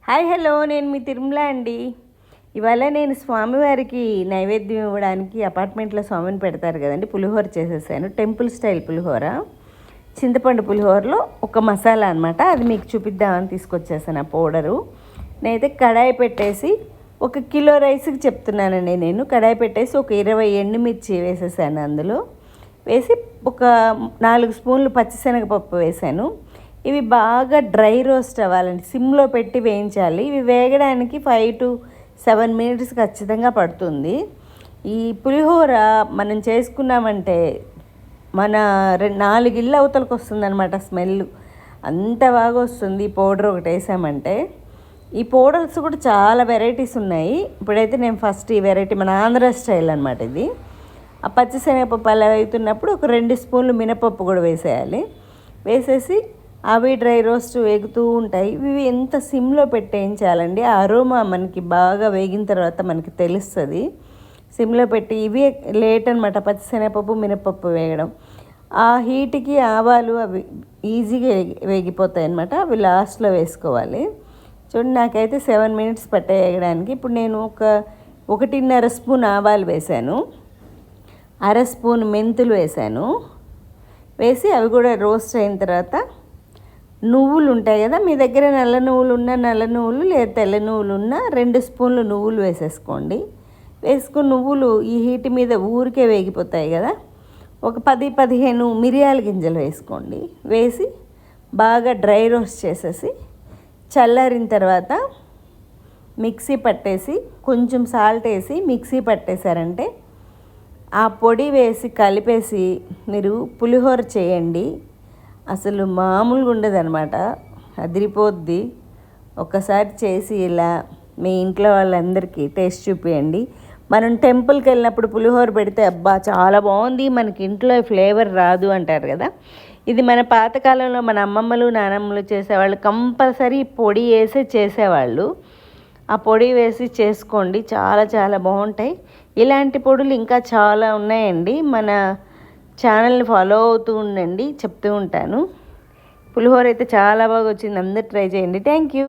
Hi hello, నేను మీ తిరుమల అండి. ఇవాళ నేను స్వామివారికి నైవేద్యం ఇవ్వడానికి అపార్ట్మెంట్లో స్వామిని పెడతారు కదండి, పులిహోర చేసేసాను. టెంపుల్ స్టైల్ పులిహోర, చింతపండు పులిహోరలో ఒక మసాలా అనమాట. అది మీకు చూపిద్దామని తీసుకొచ్చేసాను ఆ పౌడరు. నేనైతే కడాయి పెట్టేసి 1 కిలో రైస్కి చెప్తున్నానండి. నేను కడాయి పెట్టేసి ఒక 20 ఎండుమిర్చి వేసేసాను. అందులో వేసి ఒక 4 స్పూన్లు పచ్చిశనగపప్పు వేసాను. ఇవి బాగా డ్రై రోస్ట్ అవ్వాలండి, సిమ్లో పెట్టి వేయించాలి. ఇవి వేగడానికి 5 to 7 మినిట్స్ ఖచ్చితంగా పడుతుంది. ఈ పులిహోర మనం చేసుకున్నామంటే మన 4 ఇళ్ళ అవతలకు వస్తుందన్నమాట. స్మెల్ అంత బాగా వస్తుంది ఈ పౌడర్ ఒకటి వేసామంటే. ఈ పౌడర్స్ కూడా చాలా వెరైటీస్ ఉన్నాయి. ఇప్పుడైతే నేను ఫస్ట్ ఈ వెరైటీ మన ఆంధ్ర స్టైల్ అనమాట ఇది. ఆ పచ్చిశనగపప్పు అలా వేగుతున్నప్పుడు ఒక 2 స్పూన్లు మినపప్పు కూడా వేసేయాలి. వేసేసి అవి డ్రై రోస్ట్ వేగుతూ ఉంటాయి. ఇవి ఎంత సిమ్లో పెట్టేయించాలండి, ఆ అరోమా మనకి బాగా వేగిన తర్వాత మనకి తెలుస్తుంది. సిమ్లో పెట్టి ఇవి లేట్ అనమాట, పచ్చిశనగపప్పు మినపప్పు వేగడం. ఆ హీట్కి ఆవాలు అవి ఈజీగా వేగిపోతాయి అనమాట. అవి లాస్ట్లో వేసుకోవాలి. చూడండి, నాకైతే 7 మినిట్స్ పట్టాయి వేగడానికి. ఇప్పుడు నేను 1.5 స్పూన్ ఆవాలు వేసాను, 1/2 స్పూన్ మెంతులు వేసాను. వేసి అవి కూడా రోస్ట్ అయిన తర్వాత నువ్వులు ఉంటాయి కదా, మీ దగ్గర నల్ల నువ్వులు ఉన్న నల్ల నువ్వులు, లేదా తెల్ల నువ్వులు ఉన్న 2 స్పూన్లు నువ్వులు వేసేసుకోండి. వేసుకుని నువ్వులు ఈ హీట్ మీద ఊరికే వేగిపోతాయి కదా. ఒక 10-15 మిరియాల గింజలు వేసుకోండి. వేసి బాగా డ్రై రోస్ట్ చేసేసి చల్లారిన తర్వాత మిక్సీ పట్టేసి కొంచెం సాల్ట్ వేసి మిక్సీ పట్టేశారంటే ఆ పొడి వేసి కలిపేసి మీరు పులిహోర చేయండి. అసలు మామూలుగా ఉండదు అనమాట, అదిరిపోద్ది. ఒక్కసారి చేసి ఇలా మీ ఇంట్లో వాళ్ళందరికీ టేస్ట్ చూపించండి. మనం టెంపుల్కి వెళ్ళినప్పుడు పులిహోర పెడితే అబ్బా చాలా బాగుంది, మనకి ఇంట్లో ఫ్లేవర్ రాదు అంటారు కదా. ఇది మన పాతకాలంలో మన అమ్మమ్మలు నానమ్మలు చేసేవాళ్ళు, కంపల్సరీ పొడి వేసి చేసేవాళ్ళు. ఆ పొడి వేసి చేసుకోండి, చాలా చాలా బాగుంటాయి. ఇలాంటి పొడులు ఇంకా చాలా ఉన్నాయండి. మన ఛానల్ని ఫాలో అవుతూ ఉండండి, చెప్తూ ఉంటాను. పులిహోర అయితే చాలా బాగా వచ్చింది, అందరు ట్రై చేయండి. Thank you.